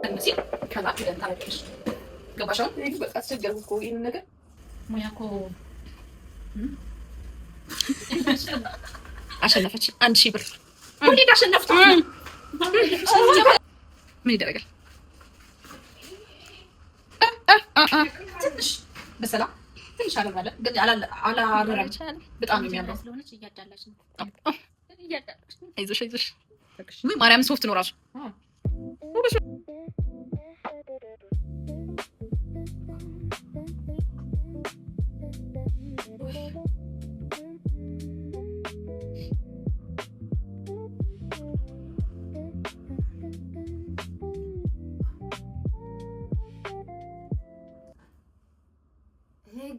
እነዚህ ከዛ ሄደን ታረቂሽ ገባሽ? በቃ አስቸገርኩ እኮ ይሄን ነገር ሙያ እኮ አሸነፈች። 1000 ብር ወዲህ አሸነፍኩ። ምን ይደረጋል? ትንሽ በሰላም ትንሽ አለማለ ግን አላረረች በጣም የሚያምረው ስለሆነች እያዳላች ነው። አይዞሽ አይዞሽ። ወይ ማርያም ሶፍት ነው ራሱ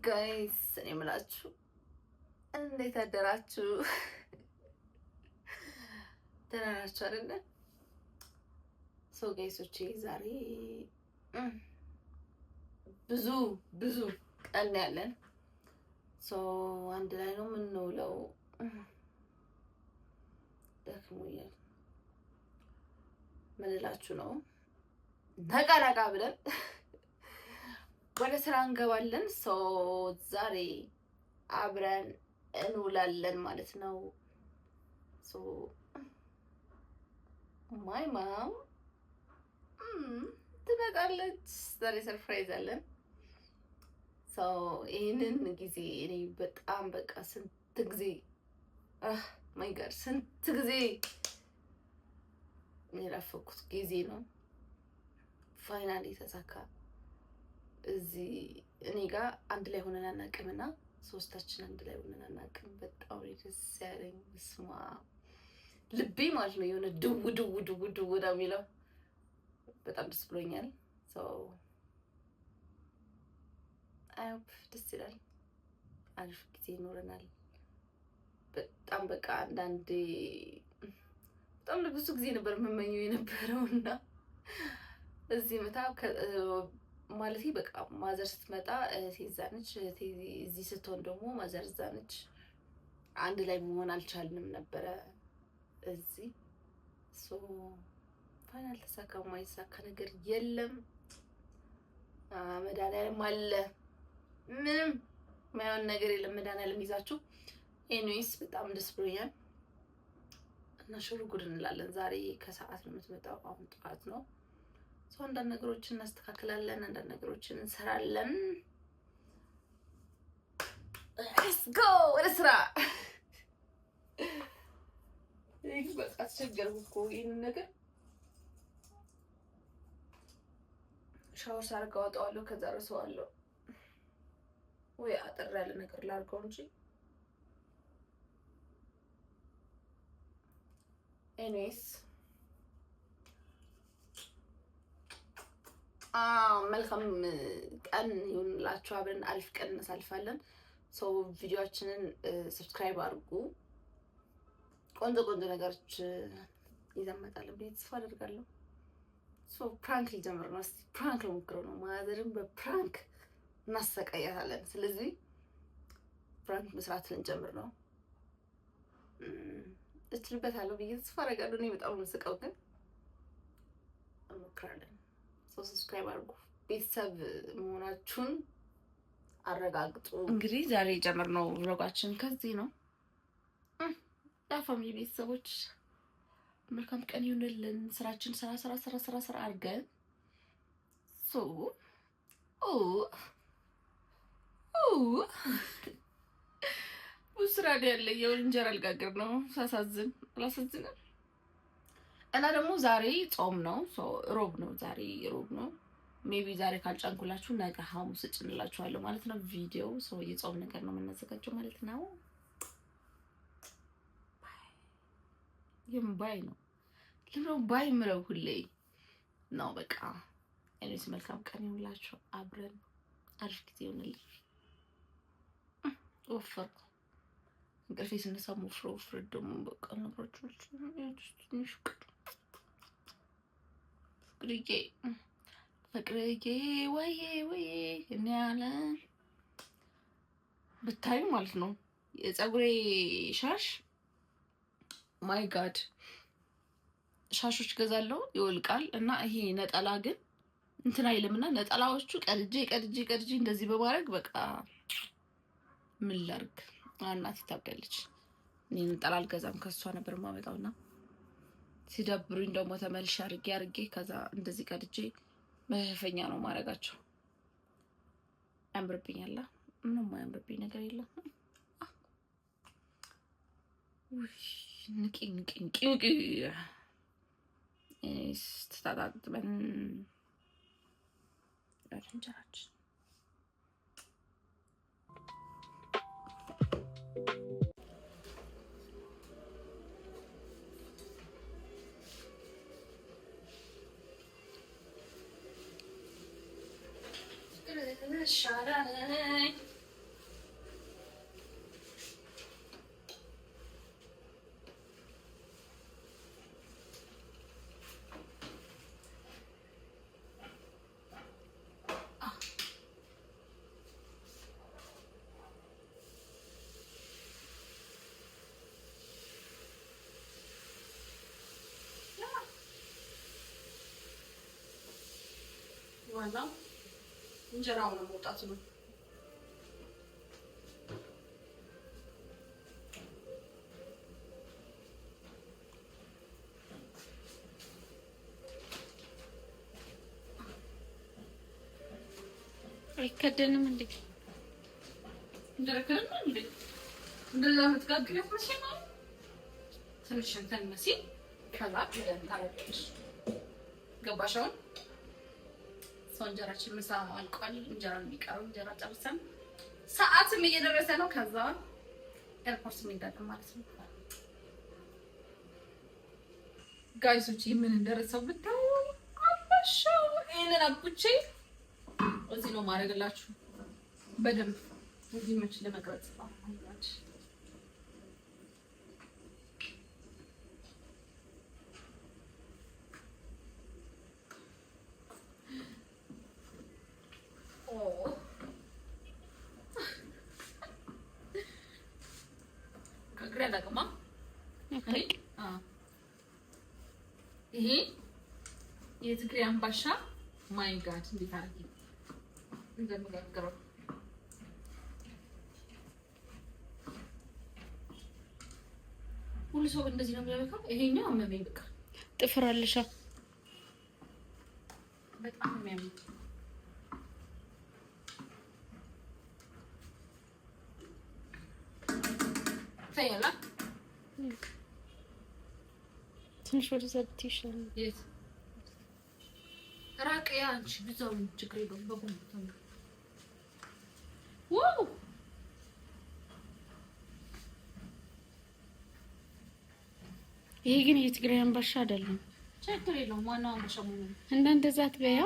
ጋይስ እኔ የምላችሁ እንዴት አደራችሁ? ደህና ናችሁ አይደለ? ሰው ጋይሶቼ ዛሬ ብዙ ቀን ያለን ሰው አንድ ላይ ነው የምንውለው። ደክሞኛል። ምን እላችሁ ነው ነቃ ብለን ወደ ስራ እንገባለን። ሰው ዛሬ አብረን እንውላለን ማለት ነው። ሶ ማይ ማም ትመጣለች። ዛሬ ሰርፕራይዝ አለን። ሶ ይሄንን ጊዜ እኔ በጣም በቃ ስንት ጊዜ ማይ ጋድ ስንት ጊዜ የለፈኩት ጊዜ ነው። ፋይናሊ ተሳካ። እዚህ እኔ ጋር አንድ ላይ ሆነን አናውቅምና ሶስታችን አንድ ላይ ሆነን አናውቅም። በጣም ደስ ያለኝ ስማ ልቤ ማለት ነው የሆነ ድው ነው የሚለው። በጣም ደስ ብሎኛል። ሶ አይሆፕ ደስ ይላል። አሪፍ ጊዜ ይኖረናል። በጣም በቃ አንዳንዴ በጣም ለብዙ ጊዜ ነበር የምመኘው የነበረውና እዚህ መታ ማለቴ በቃ ማዘር ስትመጣ እህቴ እዚህ ስትሆን ደግሞ ማዘር እዛ ነች። አንድ ላይ መሆን አልቻልንም ነበረ እዚህ። ሶ ፋይናል ተሳካ። የማይሳካ ነገር የለም። መድኃኒዓለም አለ። ምንም ማይሆን ነገር የለም። መድኃኒዓለም ይዛችሁ። ኤኒዌይስ በጣም ደስ ብሎኛል እና ሽሩ ጉድ እንላለን። ዛሬ ከሰዓት ነው የምትመጣው። አሁን ጠዋት ነው። ሰው አንዳንድ ነገሮችን እናስተካክላለን፣ አንዳንድ ነገሮችን እንሰራለን። ሌትስ ጎ ወደ ስራ። ይሄ በቃ አስቸገርኩ እኮ ይሄን ነገር። ሻወር ሳርጋ አወጣዋለሁ፣ ከዛ ረሳዋለሁ። ወይ አጠር ያለ ነገር ላድርገው እንጂ ኤኒዌይስ መልካም ቀን ይሁንላችሁ። አብረን አሪፍ ቀን እናሳልፋለን። ሰው ቪዲዮአችንን ሰብስክራይብ አድርጉ። ቆንጆ ነገሮች ይዘመጣል ብዬ ተስፋ አደርጋለሁ። ሶ ፕራንክ ሊጀምር ነው። እስቲ ፕራንክ ልሞክረው ነው። ማዘርን በፕራንክ እናሰቃያታለን። ስለዚህ ፕራንክ መስራት ልንጀምር ነው። እችልበታለሁ ብዬ ተስፋ አደርጋለሁ። እኔ በጣም የምስቀው ግን እንሞክራለን። ሰብስክራይብ አድርጉ። ቤተሰብ መሆናችሁን አረጋግጡ። እንግዲህ ዛሬ የጀመርነው ብሎጋችን ከዚህ ነው። ፋሚሊ ቤተሰቦች መልካም ቀን ይሁንልን። ስራችን ስራ አድርገን ብዙ ስራ ያለ የእንጀራ ልጋግር ነው። ሳሳዝን አላሳዝንም። እና ደግሞ ዛሬ ጾም ነው። ሮብ ነው። ዛሬ ሮብ ነው። ሜቢ ዛሬ ካልጫንኩላችሁ ነገ ሐሙስ እጭንላችኋለሁ ማለት ነው። ቪዲዮ የጾም ነገር ነው የምናዘጋጀው ማለት ነው። ባይ ነው ለምን ባይ ምረው ሁሌ ነው በቃ። እኔስ መልካም ቀን ይሁንላችሁ። አብረን አሪፍ ጊዜ ይሁንልን። ወፈርኩ እንቅልፌ ስነሳ ወፍር ደግሞ በቃ ነገሮች ትንሽ ፍቅርዬ ወዬ እኔ ያለ ብታዩ ማለት ነው የፀጉሬ ሻሽ ማይ ጋድ ሻሾች ገዛለሁ ይወልቃል። እና ይሄ ነጠላ ግን እንትን አይልምና ነጠላዎቹ ቀድጄ እንደዚህ በማድረግ በቃ ምን ላድርግ? እናቴ ታብዳለች። እኔ ነጠላ አልገዛም ከሷ ነበር የማመጣውና ሲደብሩኝ ደግሞ ተመልሼ አድርጌ ከዛ እንደዚህ ቀድጄ መሸፈኛ ነው ማድረጋቸው። ያምርብኛል። ምንም አያምርብኝ ነገር የለም። ንቂ ስትታጣጥበን እንጀራችን ሻራይ ዋናው እንጀራው ነው መውጣት ነው። አይከደንም እንዴ? እንደረከረም እንዴ? እንደዛ ምትጋግሪያት መቼ ነው? ትንሽ እንትን መሲል ከዛ ታረጋግሽ ገባሻውን? እንጀራችን ምሳ አልቋል። እንጀራ የሚቀረው እንጀራ ጨርሰን ሰዓትም እየደረሰ ነው። ከዛ ኤርፖርት እንሄዳለን ማለት ነው። ጋይሶች ምን እንደረሰው ብታው አባሻ ይሄንን አብቼ እዚህ ነው ማድረግላችሁ በደንብ እዚህ መች ለመቅረጽ ነው። ይሄ የትግሬ አምባሻ ማይ ጋድ እንዴት አድርጌ እንደምጋግረው ሁሉ ሰው እንደዚህ ነው የሚያመጣው። ይሄኛው አመመኝ በቃ ጥፍር አለሻ በጣም የሚያምር ታያላ ትንሽ ወደዛ ብትይሻል የት ራቅ ያንቺ ብዙው ችግር የለውም። በጎን ተምር ዋው ይሄ ግን የትግራይ አምባሻ አይደለም። ችግር የለውም። ዋናው አምባሻ ነው እና እንደዛ አትበያ።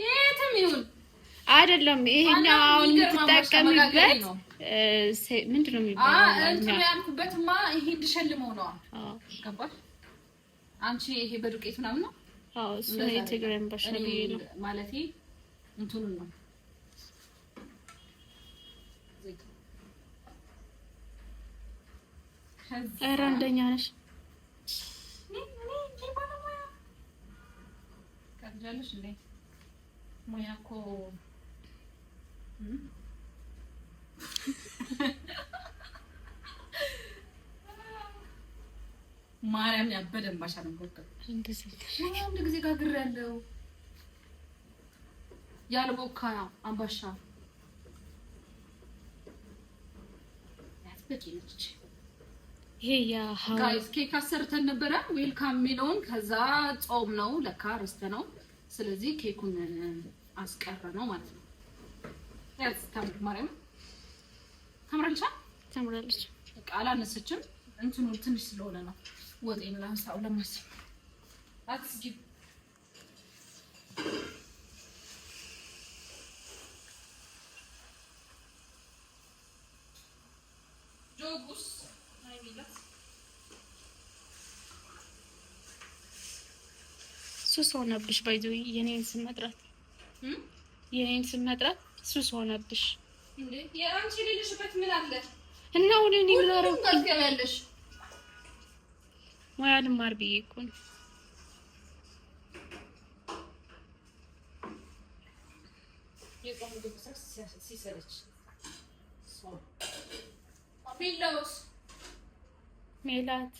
የትም ይሁን አይደለም። ይሄኛው አሁን የምትጠቀምበት ምንድን ነው የሚባለው? እንትን ያልኩበትማ ይሄ እንድሸልመው ነው። ገባሽ? አንቺ ይሄ በዱቄት ምናምን ነው። አዎ እሱ የትግራይ አምባሻ ነው ማለቴ እንትኑ ነው። ኧረ አንደኛ ነሽ ከጃለሽ እንዴ? ሙያ እኮ ማርያም ያበደ አምባሻ ነው። አንድ ጊዜ ጋግሬያለሁ ያልቦካ አምባሻ ያስበቂ ነች። ይሄ ያ ጋይስ ኬክ አሰርተን ነበረ ዌልካም ሚለውን ከዛ ጾም ነው ለካ ረስተ ነው። ስለዚህ ኬኩን አስቀረ ነው ማለት ነው። ያስ ታምር ማርያም ታምራለች። በቃ አላነሰችም። እንትኑ ትንሽ ስለሆነ ነው ወጤን ላንሳው ለማስብ አትስጊ ጆጉስ አይሚላት ሱስ ሆነብሽ። ባይዘው የኔን ስም መጥራት ሱስ ሆነብሽ እንዴ? የአንቺ ልልሽበት ምን አለ? እና ወደ እኔ ምን አደረኩ? ታስገቢያለሽ? ሙያ ልማር ብዬ እኮ ነው። ሜላት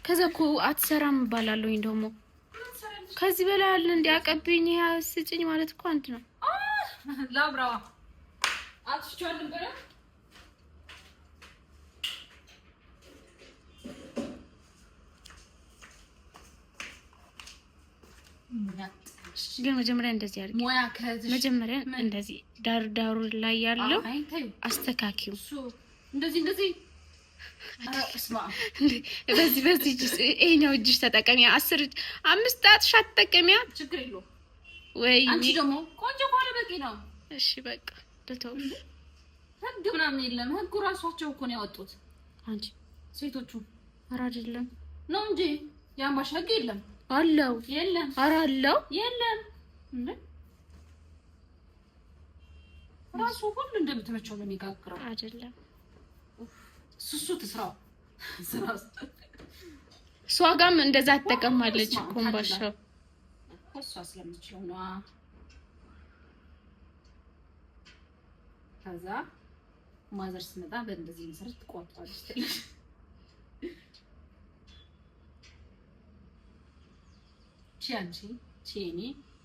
ከዛ እኮ አትሰራም እባላለሁኝ። ደግሞ ከዚህ በላይ አለ እንዲያቀብኝ ስጭኝ ማለት እኮ አንድ ነው። ላብራዋ አትፍቻለሁ ነበር ግን መጀመሪያ እንደዚህ አድርጊ። መጀመሪያ እንደዚህ ዳሩ ላይ ያለው አስተካኪው። እንደዚህ በዚህ ይሄኛው እጅሽ ተጠቀሚ። 5 ጣትሽ አትጠቀሚያ። ችግር የለውም ወይ አንቺ ደግሞ ቆንጆ ከሆነ በቂ ነው። እሺ በቃ ደተው። ህግ ምናምን የለም። ህጉ ራሳቸው እኮ ነው ያወጡት። አንቺ ሴቶቹ ኧረ አይደለም ነው እንጂ ያማሽ ህግ የለም አለው። የለም ኧረ አለው የለም እንዴ ራሱ ሁሉ እንደምትመቸው ነው የሚጋግረው አይደለም። ሱሱ ትስራው ስራስ እሷ ጋርም እንደዛ ትጠቀማለች። ኮምባሻው እሷ ስለምትችለው ነው። ከዛ ማዘር ስመጣ በእንደዚህ መሰረት ትቆርጣለች ትልሽ ቺያንቺ ቺኒ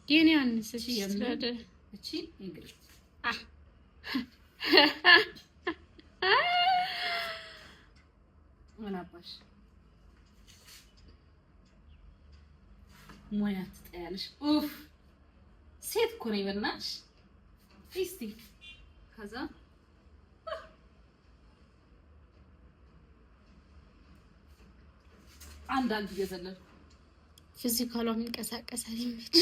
የኔ አንስሽ ስለደ እቺ እንግዲህ ምናባሽ ሙያ ትጠያለሽ። ኡፍ ሴት እኮ ነኝ በእናትሽ። እስቲ ከዛ አንዳንድ እየዘለል ፊዚካሏ የሚንቀሳቀሳል ይመች።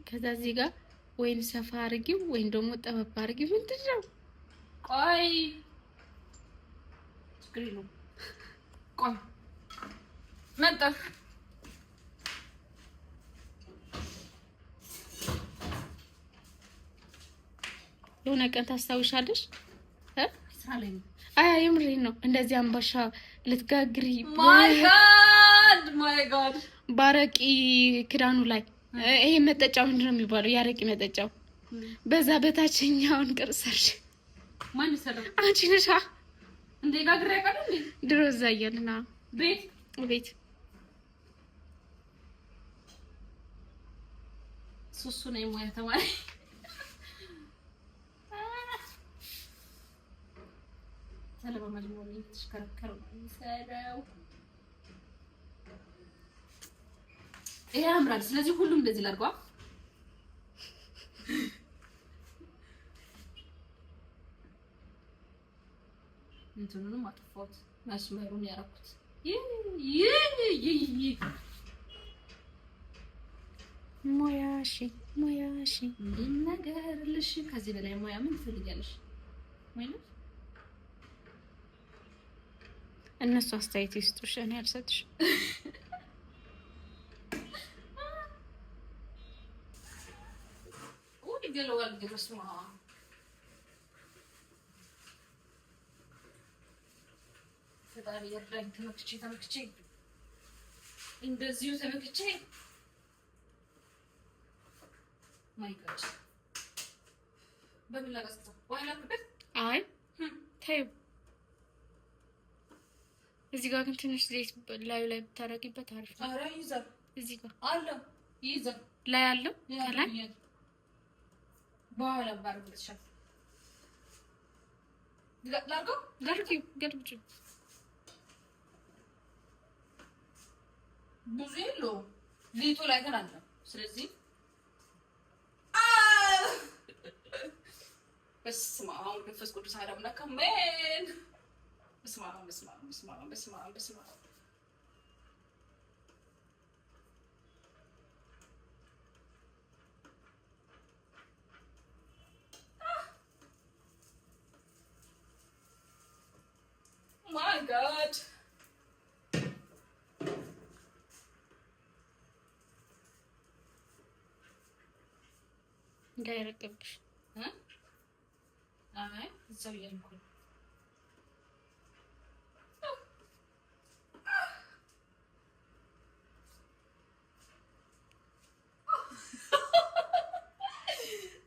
ከዛ እዚህ ጋር ወይን ሰፋ አድርጊው ወይን ደግሞ ጠበብ አድርጊው። ምንድን ነው? ቆይ ችግር የለውም። ቆይ መጣ የሆነ ቀን ታስታውሻለሽ? ስራ ላይ ነው። አይ የምሬን ነው። እንደዚህ አምባሻ ልትጋግሪ ማይ ጋድ ባረቂ ክዳኑ ላይ ይሄ መጠጫው ምንድነው የሚባለው? ያረቂ መጠጫው በዛ በታችኛውን ቅርሰርሽ ማን ይሰራል? አንቺ ነሽ እንዴ? ጋግሬ ያቀለ እንዴ? ድሮ እዛ እያልና ቤት ሱሱ ነው የሙያ ተማሪ ሰለባ ማጅሞኒ ተሽከረከረ ሰራው ይሄ ያምራል። ስለዚህ ሁሉም እንደዚህ ላድርጓ። እንትኑንም አጥፋት መስመሩን ያረኩት ሙያሽ ምን ነገር ልሽ ከዚህ በላይ ሙያ ምን ትፈልጊያለሽ? ማለት እነሱ አስተያየት ይስጡሽ፣ እኔ አልሰጥሽ። ገለዋል ግብስማ ፈጣሪ ያድርግ። ተመክቼ እንደዚሁ ተመክቼ ማይ ጋድ በምን ላቀስታ ዋላ ከበት አይ ታዩ እዚህ ጋር ግን ትንሽ ዘይት ላዩ ላይ ብታረጊበት አሪፍ ነው። አረ ይዘር እዚህ ጋር አለ ይዘር ላይ አለው ከላይ በኋላ ባርግልሻል። ገልብጪ ብዙ የለውም ሊጡ ላይ ግን አለ። ስለዚህ በስመ አብ ወመንፈስ ቅዱስ አሐዱ አምላክ አሜን። በስመ አብ my god እንዳይረቅብሽ አይ እዛው እያልኩ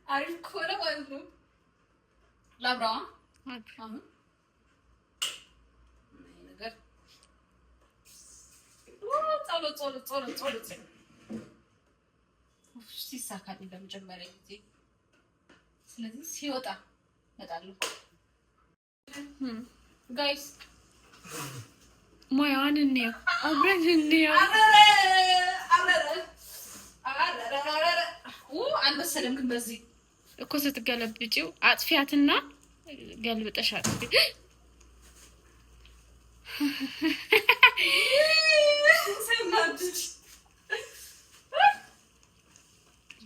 አሪፍ ኮረ ማለት ነው። ላብራ አሁን ነገር ጸሎት ሲሳካልኝ ለመጀመሪያ ጊዜ። ስለዚህ ሲወጣ እመጣለሁ። ጋይስ ሙያዋን እንየው፣ አብረን እንየው። አልመሰለም ግን በዚህ እኮ ስትገለብጪው አጥፊያትና ገልብጠሽ አጥፊ።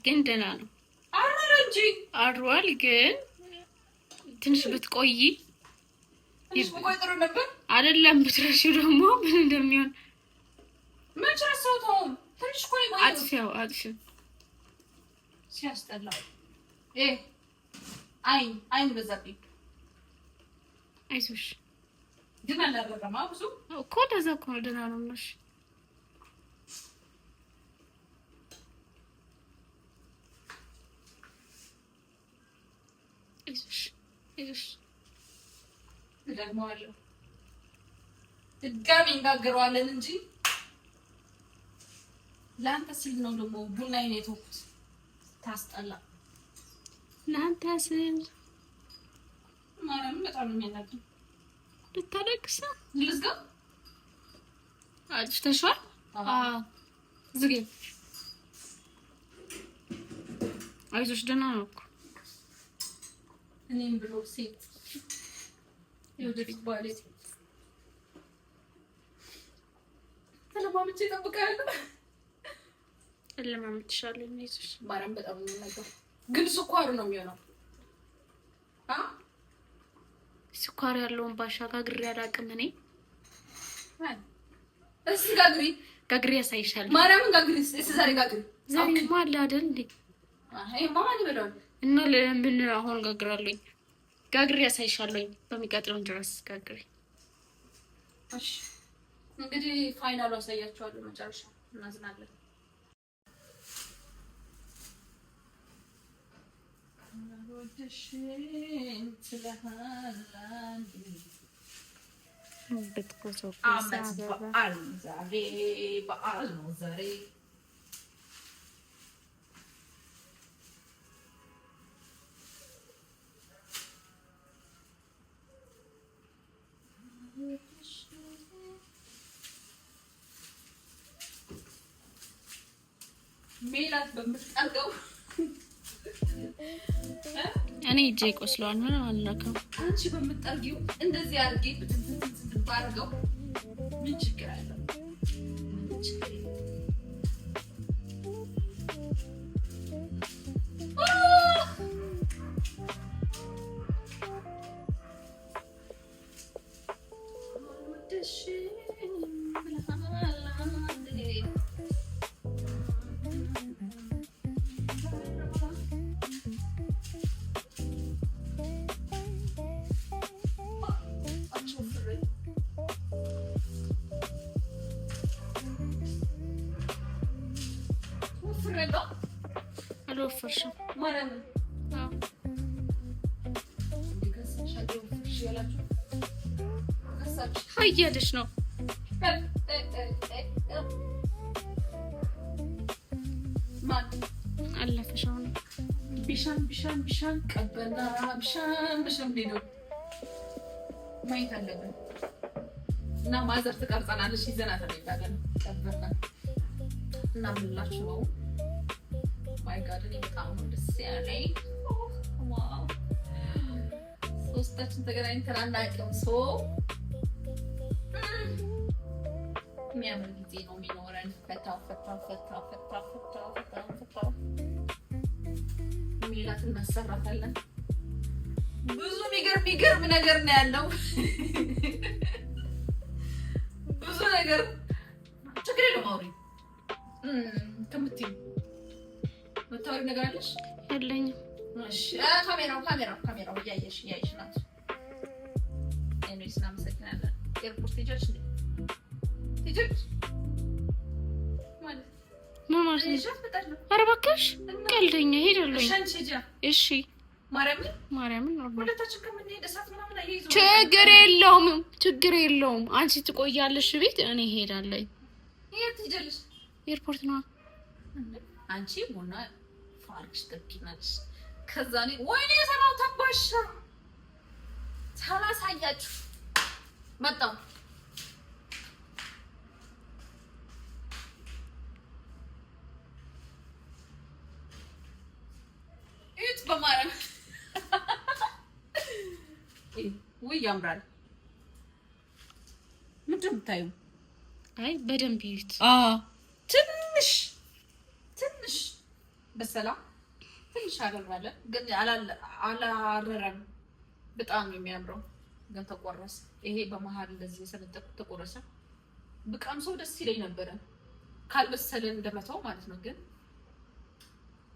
ግን ደህና ነው አድሯል። ግን ትንሽ ብትቆይ ጥሩ ነበር አይደለም? ብትረሺው ደግሞ ምን እንደሚሆን መች ረሳሁት። ትንሽ ቆይ አጥፊው ሲያስጠላ አይን በዛብኝ። አይዞሽ ግን አላደረገማ ብዙ እኮ እንደዛ እኮ ነው። ደህና ነው ነሽ። አይዞሽ ደግመዋለሁ። ድጋሚ እንጋግረዋለን እንጂ ለአንተ ስል ነው ደግሞ ቡናዬን የተውኩት። ታስጠላ። ለአንተ ስል ማርያም በጣም የሚያናግር ልታለቅስ ልዝጋ አጭተሽዋል። ዝጊ። አይዞሽ ደህና ነው እኮ እኔም ብሎ ሴት የወደፊት ባሌ ተለማምጬ እጠብቃለሁ። ለማምጥሻለሁ። አይዞሽ ማርያም በጣም ነው የሚያናግረው። ግን ስኳሩ ነው የሚሆነው። ስኳር ያለውን ባሻ ጋግሬ አላውቅም እኔ። እስኪ ጋግሪ ያሳይሻል። ማርያምን ጋግሪ። እስኪ ዛሬ ጋግሪ። ዛሬማ አለ አይደል እንዴ? ማን ይበላል? እና ለምን አሁን ጋግራለኝ? ጋግሬ ያሳይሻለኝ። በሚቀጥለው ድረስ ጋግሪ። እሺ እንግዲህ ፋይናሉ አሳያችኋለሁ። መጨረሻ እናዝናለን። በዓል ነው ዛሬ። ሜላት በምትጠርገው እኔ እጄ ቆስሏል። ምን አልነካም። አንቺ በምትጠርጊው እንደዚህ አድርጌ ባርገው ምን ችግር አለ? አልወፈርሽም ማለት ነው። እያለች ነው። አለፈሽ አሁን ቢሻን ቀበና ቢሻን ሄደው ማየት አለብን እና ማዘር ትቀርጸናለች። ይዘናት እንሄዳለን። ቀበና እና ምንላችሁ ነው? ማይ ጋድ እኔ በጣም ደስ ያለኝ። ዋው ሶስታችን ተገናኝተን አናውቅም። የሚያምር ጊዜ ነው የሚኖረን። ፈታ ሜላት እናሰራታለን። ብዙ የሚገርም ነገር ነው ያለው። ብዙ ነገር ችግር የለውም። አውሪ ከምትይው የምታወሪው ነገር አለሽ? የለኝም እሺ ካሜራው እያየሽ ናት። እኔስ እናመሰግናለን። ኤርፖርት ሄጃች ማለት ኧረ እባክሽ ቀልደኛ ሄዳለሁ። እሺ ማርያምን ችግር የለውም። አንቺ ትቆያለሽ ቤት፣ እኔ ሄዳለሁ። ኤርፖርት ነው። አንቺ ቡና ፋርክሽ ትጠብቂናለሽ። ከዛ እኔ ወይኔ የሰራው ተባሻ ሳላሳያችሁ መጣሁ። እዩት በማርያም ውይ ያምራል። ምንድን ነው የምታዪው? አይ በደንብ ይዩት። ትንሽ በሰላም ትንሽ አደረለ፣ ግን አላረረም። በጣም ነው የሚያምረው፣ ግን ተቆረሰ። ይሄ በመሀል እንደዚህ የሰነጠቁት ተቆረሰ። ብቃም ሰው ደስ ይለኝ ነበረ ካልበሰለን እንደመተው ማለት ነው። ግን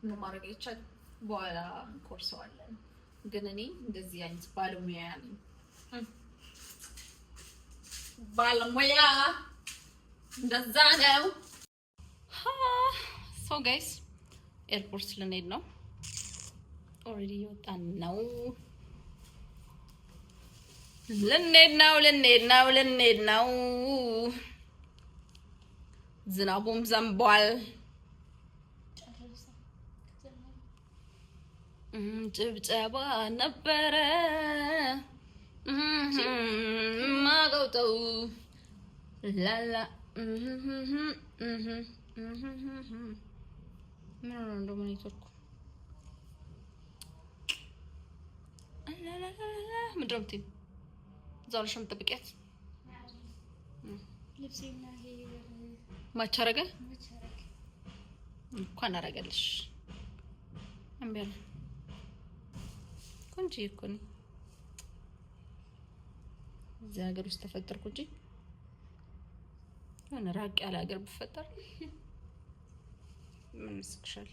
ምን ማድረግ አይቻልም። በኋላ እንቆርሰዋለን። ግን እኔ እንደዚህ አይነት ባለሙያ ነኝ። ባለሙያ እንደዛ ነው። ሶ ጋይስ ኤርፖርት ልንሄድ ነው። ኦልሬዲ እየወጣን ነው። ልንሄድ ነው። ዝናቡም ዘንቧል። ጭብጨባ ነበረ ማገውጠው ላላ ምን ነው እንደውም ኔትወርኩ ምንድን ነው የምትይው? እዛው ነሽ የምትጠብቂያት? ማች አደረገ እንኳን አደረገልሽ። እምቢ አለ እንጂ እኮ ነው እዚህ ሀገር ውስጥ ተፈጠርኩ እንጂ የሆነ ራቅ ያለ ሀገር ብፈጠር ምን ያስቅሻል?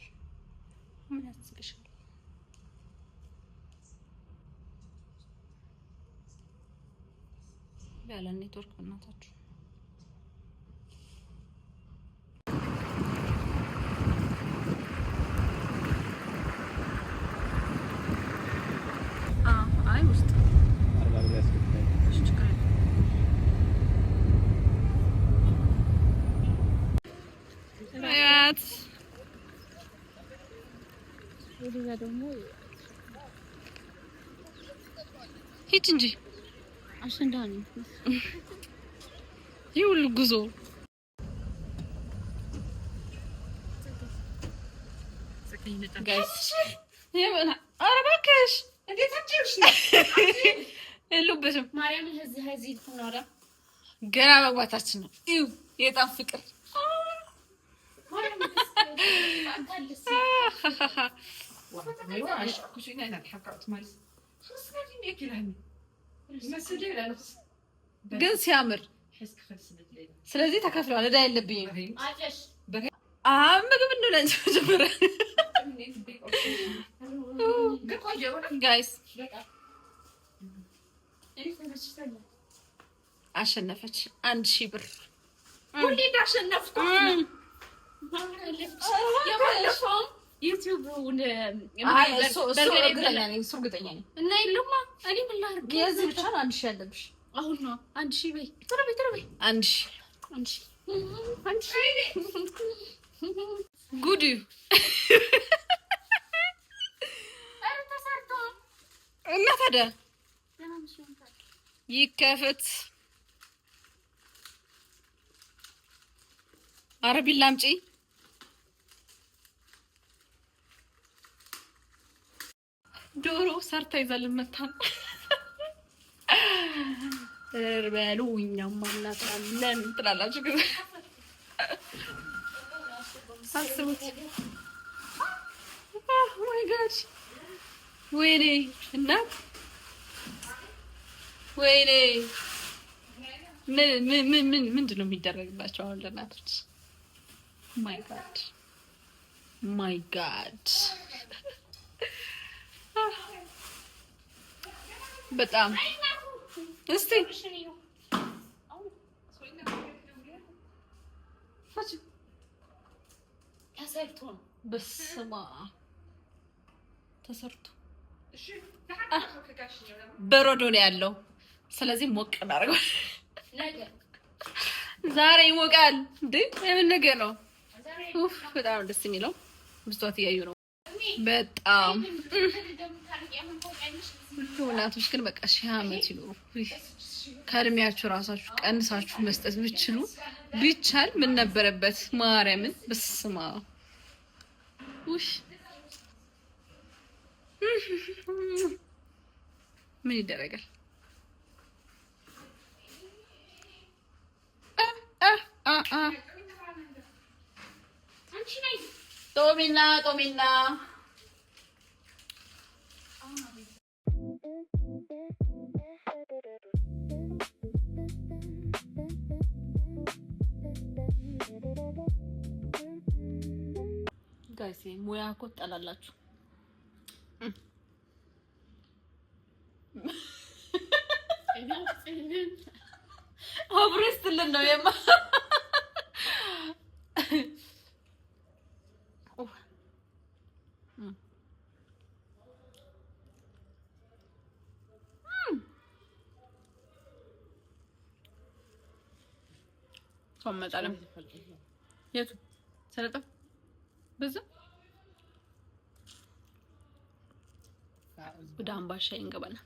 ያለ ኔትወርክ በእናታችሁ ውስጥ ሂድ እንጂ አሸንዳ ነው። ይህ ሁሉ ጉዞ ጋይስ ኧረ እባክሽ እንዴት አትችልሽ ነው የሉበትም። ማርያም እዚህ ትኖራ ገና መግባታችን ነው። እዩ የጣም ፍቅር ግን ሲያምር። ስለዚህ ተከፍሏል። እዳ የለብኝም። ምግብ እንብለን ጀምረ ጋይስ አሸነፈች። 1000 ብር ሁሌ እንዳሸነፍኩ የባለፈው ዩቲዩብን እርግጠኛ ነኝ እና የለማ እኔ ምን ላድርግ? የዚህ ብቻ ነው 1000 ያለብሽ። አሁን ነው 1000 በይ። ቶሎ በይ 1000 ጉድ እና ታዲያ ይከፈት። ኧረ ቢላ አምጪ። ዶሮ ሰርታ ይዛልን መታ እርበሉ እኛም አናጥራለን ትላላችሁ። ግን አስቡት። ማይ ጋድ ወይኔ እናት ወይኔ ምንድን ነው የሚደረግላቸው አሁን ለእናቶች? ማይ ጋድ በጣም እስቲ ተሰርቶ ነው በስማ ተሰርቶ በረዶ ነው ያለው። ስለዚህ ሞቅ እናደርገው። ዛሬ ይሞቃል እንዴ? የምን ነገር ነው? በጣም ደስ የሚለው ብስቷት እያዩ ነው። በጣም እናቶች ግን በቃ 1000 ዓመት ይኖሩ። ከእድሜያችሁ ራሳችሁ ቀንሳችሁ መስጠት ብችሉ ቢቻል ምን ነበረበት? ማርያምን በስማ ምን ይደረጋል? ጦሚና ጋይስ ሙያ እኮ ትጠላላችሁ። አብረስትልን ነው የማ ሰማጣለም የቱ ሰለጣ በዛ ወደ አምባሻ እንገባለን።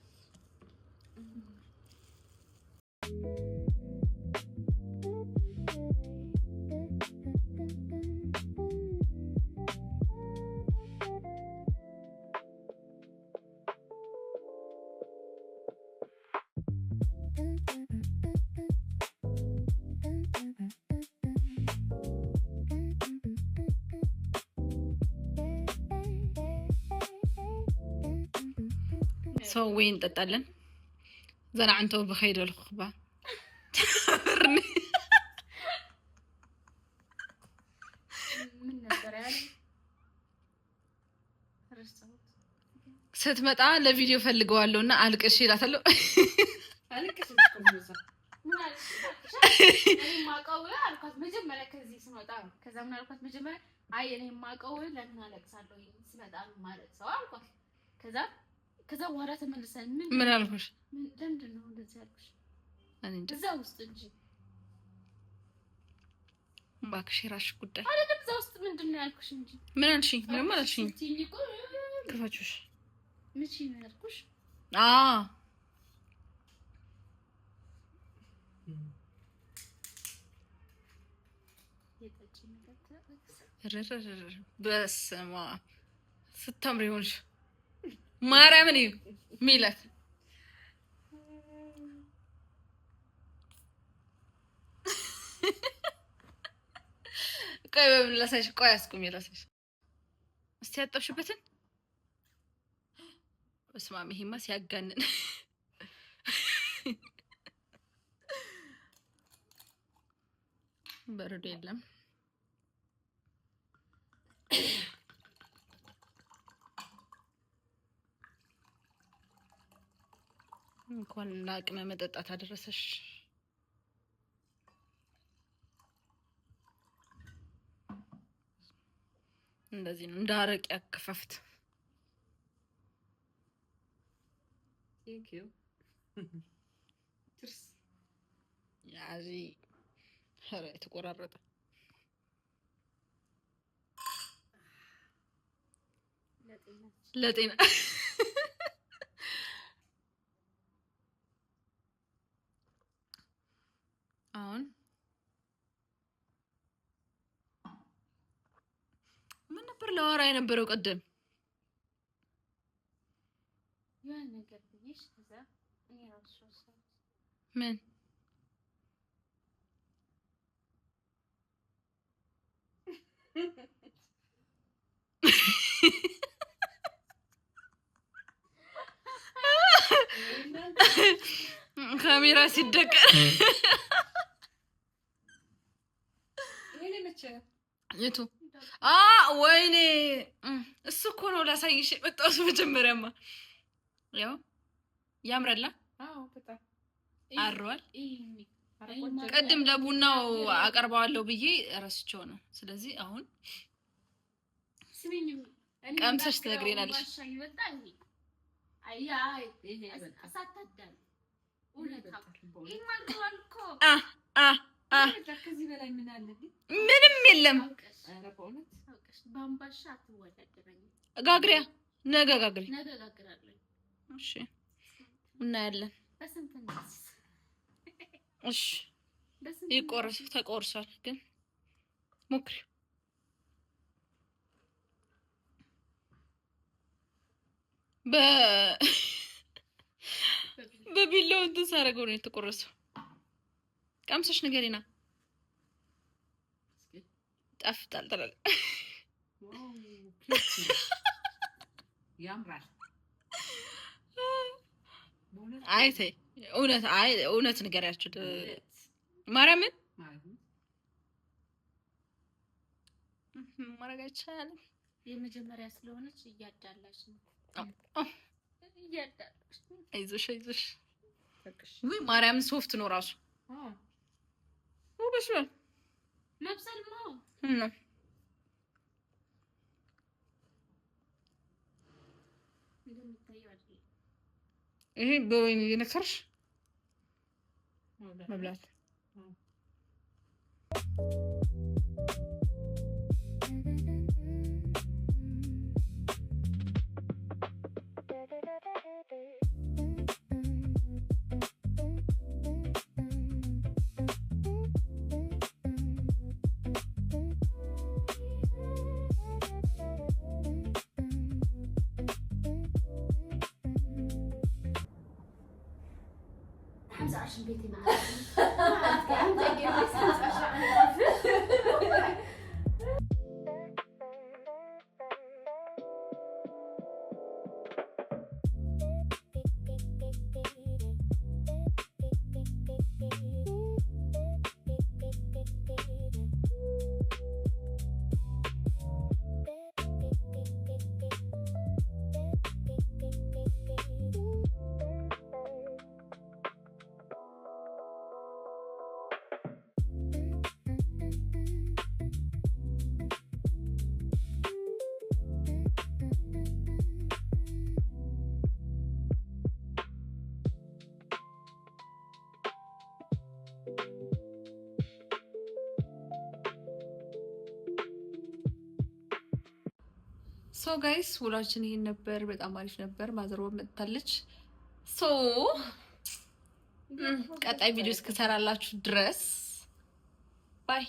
ሰው ወይ እንጠጣለን። ዘና አንተው በኸይደል ኹባ ስትመጣ ለቪዲዮ ፈልገዋለሁና አልቅሽ ይላታለሁ። ከዛ በኋላ ተመልሰን ምን አልኩሽ? ለምንድን ነው እንደዚህ ያልኩሽ? እዛ ውስጥ እንጂ እባክሽ የራስሽ ጉዳይ አይደለም። እዛ ውስጥ ምንድን ነው ያልኩሽ እንጂ ምን አልሽኝ? ምንም አልሽኝ። ክፈችሽ ምንሽ ነው ያልኩሽ? በስመ አብ ስታምሪ ሆንሽ። ማርያምን እዩ ሚላት ቆይ በምላሳሽ ቆይ አስቁም የላሳሽ እስቲ ያጠብሽበትን በስመ አብ ይሄማ ሲያጋንን በረዶ የለም። እንኳን ለአቅመ መጠጣት አደረሰሽ። እንደዚህ ነው እንደ አረቄ አከፋፍት። ቴንክ ዩ ያዚ ኧረ የተቆራረጠ ለጤና አሁን ምን ነበር ለወራ የነበረው ቀደም ያን ነገር ብዬሽ ከዛ እኔ ራሱ ምን ካሜራ ሲደቀን የቱ ወይኔ እሱ እኮ ነው ላሳይሽ የመጣሁት። መጀመሪያማ ያው ያምራላ አሯል። ቅድም ለቡናው አቀርበዋለሁ ብዬ እረስቸው ነው። ስለዚህ አሁን ቀምሰሽ ትነግሪናለሽ። ምንም የለም። ጋግሪያ ነገ ጋግሪ። እሺ እናያለን። እሺ ይቆርስ ተቆርሷል፣ ግን ሞክሪ። በቢላው እንትን ሳደርገው ነው የተቆረሰው። ቀምሰሽ ንገሪና። ጣፍጣል ተላል ያምራል። አይ ተይ፣ እውነት ንገሪያችሁ ማርያምን። ማረጋ ይቻላል። የመጀመሪያ ስለሆነች እያዳላች ነው። አይዞሽ ውይ ማርያምን ሶፍት ነው ራሱ። በስሏል መብሰል ነው። ይሄ በወይን እየነከርሽ መብላት። ሶ ጋይስ ውሏችን ይሄን ነበር። በጣም አሪፍ ነበር። ማዘርዋ መጥታለች። ሶ ቀጣይ ቪዲዮ እስከሰራላችሁ ድረስ ባይ